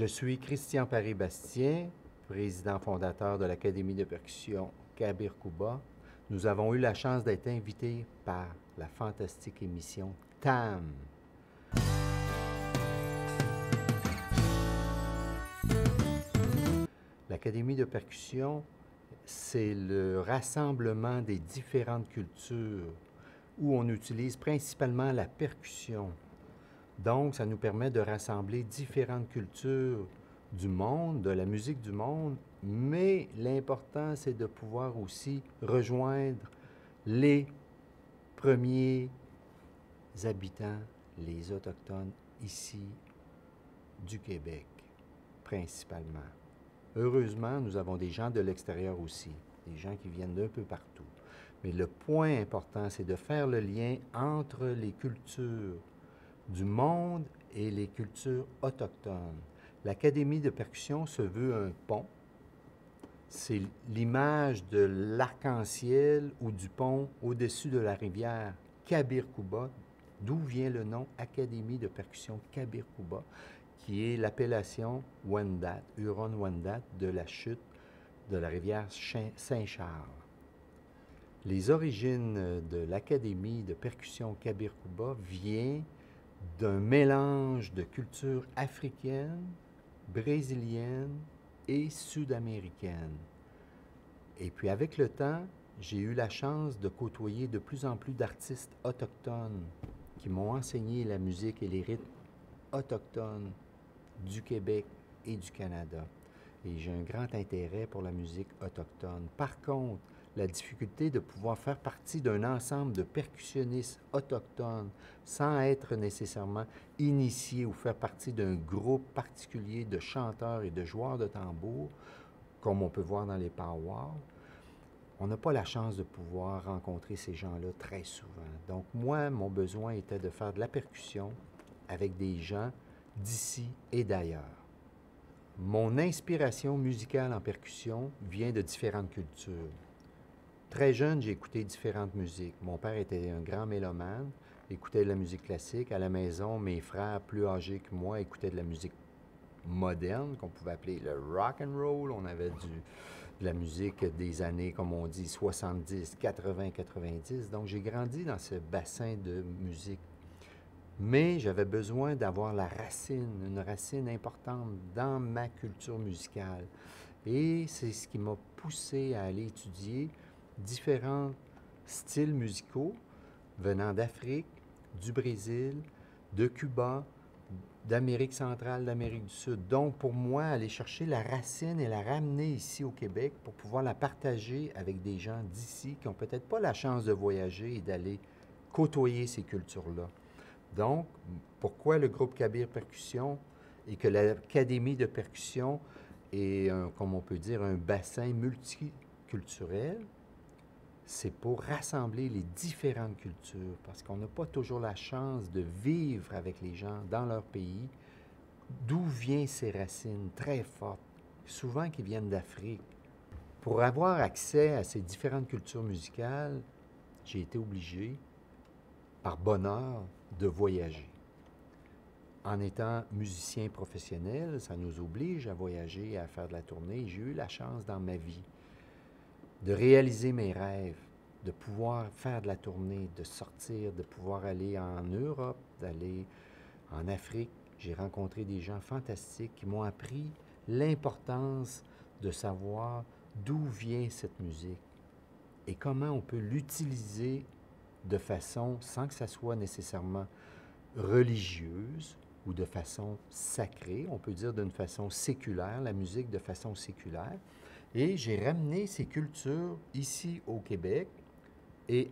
Je suis Christian Paré-Bastien, président fondateur de l'Académie de percussion Kabir Kuba. Nous avons eu la chance d'être invités par la fantastique émission TAM. L'Académie de percussion, c'est le rassemblement des différentes cultures où on utilise principalement la percussion. Donc, ça nous permet de rassembler différentes cultures du monde, de la musique du monde, mais l'important, c'est de pouvoir aussi rejoindre les premiers habitants, les Autochtones ici du Québec, principalement. Heureusement, nous avons des gens de l'extérieur aussi, des gens qui viennent d'un peu partout. Mais le point important, c'est de faire le lien entre les cultures du monde et les cultures autochtones. L'Académie de percussion se veut un pont. C'est l'image de l'arc-en-ciel ou du pont au-dessus de la rivière Kabir Kuba, d'où vient le nom Académie de percussion Kabir Kuba, qui est l'appellation Wendat, Huron-Wendat, de la chute de la rivière Saint-Charles. Les origines de l'Académie de percussion Kabir Kuba viennent d'un mélange de cultures africaines, brésiliennes et sud-américaines. Et puis avec le temps, j'ai eu la chance de côtoyer de plus en plus d'artistes autochtones qui m'ont enseigné la musique et les rythmes autochtones du Québec et du Canada. Et j'ai un grand intérêt pour la musique autochtone. Par contre, la difficulté de pouvoir faire partie d'un ensemble de percussionnistes autochtones sans être nécessairement initié ou faire partie d'un groupe particulier de chanteurs et de joueurs de tambour, comme on peut voir dans les powwows, on n'a pas la chance de pouvoir rencontrer ces gens-là très souvent. Donc moi, mon besoin était de faire de la percussion avec des gens d'ici et d'ailleurs. Mon inspiration musicale en percussion vient de différentes cultures. Très jeune, j'ai écouté différentes musiques. Mon père était un grand mélomane, écoutait de la musique classique. À la maison, mes frères plus âgés que moi écoutaient de la musique moderne, qu'on pouvait appeler le rock and roll. On avait de la musique des années, comme on dit, 70, 80, 90. Donc, j'ai grandi dans ce bassin de musique. Mais j'avais besoin d'avoir la racine, une racine importante dans ma culture musicale. Et c'est ce qui m'a poussé à aller étudier différents styles musicaux venant d'Afrique, du Brésil, de Cuba, d'Amérique centrale, d'Amérique du Sud. Donc, pour moi, aller chercher la racine et la ramener ici au Québec pour pouvoir la partager avec des gens d'ici qui n'ont peut-être pas la chance de voyager et d'aller côtoyer ces cultures-là. Donc, pourquoi le groupe Kabir Percussion et que l'Académie de percussion est, comme on peut dire, un bassin multiculturel? C'est pour rassembler les différentes cultures, parce qu'on n'a pas toujours la chance de vivre avec les gens dans leur pays, d'où viennent ces racines très fortes, souvent qui viennent d'Afrique. Pour avoir accès à ces différentes cultures musicales, j'ai été obligé, par bonheur, de voyager. En étant musicien professionnel, ça nous oblige à voyager, à faire de la tournée. J'ai eu la chance dans ma vie de réaliser mes rêves, de pouvoir faire de la tournée, de sortir, de pouvoir aller en Europe, d'aller en Afrique. J'ai rencontré des gens fantastiques qui m'ont appris l'importance de savoir d'où vient cette musique et comment on peut l'utiliser de façon, sans que ça soit nécessairement religieuse ou de façon sacrée, on peut dire d'une façon séculaire, la musique de façon séculaire. Et j'ai ramené ces cultures ici au Québec et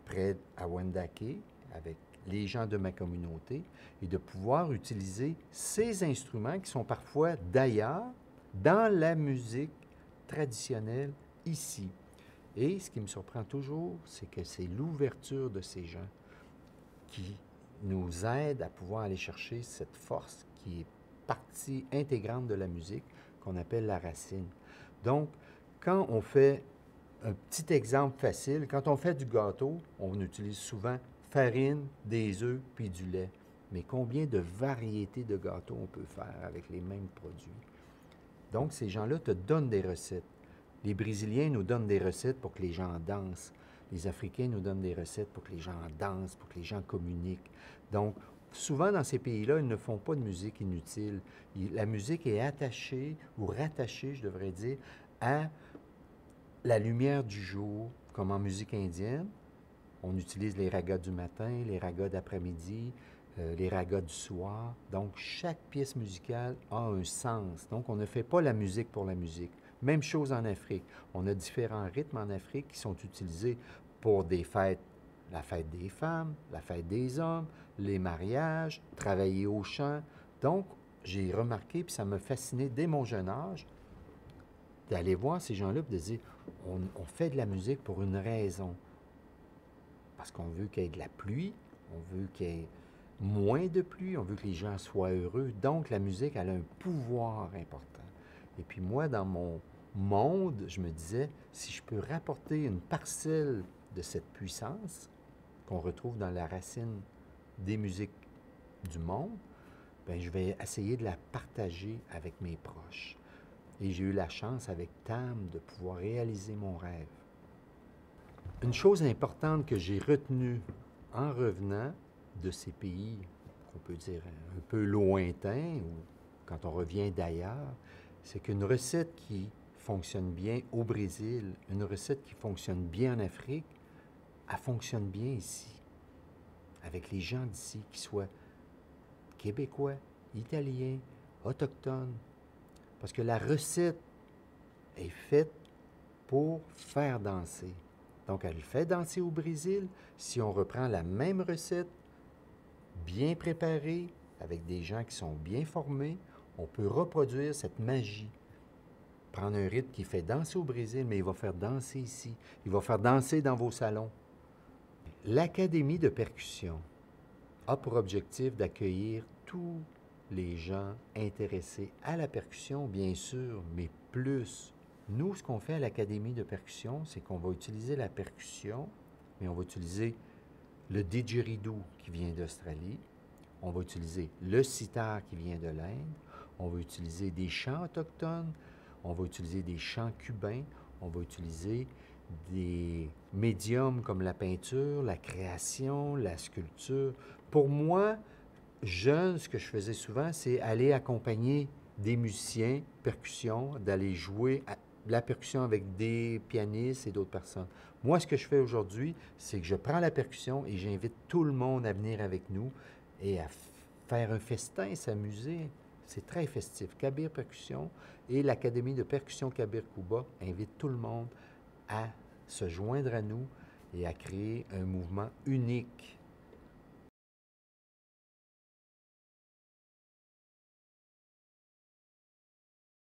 près à Wendake, avec les gens de ma communauté, et de pouvoir utiliser ces instruments qui sont parfois d'ailleurs dans la musique traditionnelle ici. Et ce qui me surprend toujours, c'est que c'est l'ouverture de ces gens qui nous aide à pouvoir aller chercher cette force qui est partie intégrante de la musique, qu'on appelle la racine. Donc, quand on fait un petit exemple facile, quand on fait du gâteau, on utilise souvent farine, des œufs puis du lait. mais combien de variétés de gâteaux on peut faire avec les mêmes produits. Donc, ces gens-là te donnent des recettes. Les Brésiliens nous donnent des recettes pour que les gens dansent. Les Africains nous donnent des recettes pour que les gens dansent, pour que les gens communiquent. Donc, souvent dans ces pays-là, ils ne font pas de musique inutile. La musique est attachée, ou rattachée, je devrais dire, à la lumière du jour, comme en musique indienne. On utilise les ragas du matin, les ragas d'après-midi, les ragas du soir. Donc, chaque pièce musicale a un sens. Donc, on ne fait pas la musique pour la musique. Même chose en Afrique. On a différents rythmes en Afrique qui sont utilisés pour des fêtes. La fête des femmes, la fête des hommes, les mariages, travailler au champ. Donc, j'ai remarqué, puis ça m'a fasciné dès mon jeune âge, d'aller voir ces gens-là et de dire, on fait de la musique pour une raison. Parce qu'on veut qu'il y ait de la pluie, on veut qu'il y ait moins de pluie, on veut que les gens soient heureux. Donc, la musique, elle a un pouvoir important. Et puis moi, dans mon monde, je me disais, si je peux rapporter une parcelle de cette puissance qu'on retrouve dans la racine des musiques du monde, bien, je vais essayer de la partager avec mes proches. Et j'ai eu la chance avec Tam de pouvoir réaliser mon rêve. Une chose importante que j'ai retenue en revenant de ces pays qu'on peut dire un peu lointains ou quand on revient d'ailleurs, c'est qu'une recette qui fonctionne bien au Brésil, une recette qui fonctionne bien en Afrique, elle fonctionne bien ici, avec les gens d'ici, qui soient québécois, italiens, autochtones. Parce que la recette est faite pour faire danser. Donc, elle fait danser au Brésil. Si on reprend la même recette, bien préparée, avec des gens qui sont bien formés, on peut reproduire cette magie. Prendre un rythme qui fait danser au Brésil, mais il va faire danser ici. Il va faire danser dans vos salons. L'Académie de percussion a pour objectif d'accueillir tous les gens intéressés à la percussion, bien sûr, mais plus. Nous, ce qu'on fait à l'Académie de percussion, c'est qu'on va utiliser la percussion, mais on va utiliser le didgeridoo qui vient d'Australie, on va utiliser le sitar qui vient de l'Inde, on va utiliser des chants autochtones, on va utiliser des chants cubains, on va utiliser des médiums comme la peinture, la création, la sculpture. Pour moi, jeune, ce que je faisais souvent, c'est aller accompagner des musiciens, percussion, d'aller jouer la percussion avec des pianistes et d'autres personnes. Moi, ce que je fais aujourd'hui, c'est que je prends la percussion et j'invite tout le monde à venir avec nous et à faire un festin, s'amuser. C'est très festif. Kabir Percussion et l'Académie de percussion Kabir Kuba invitent tout le monde à se joindre à nous et à créer un mouvement unique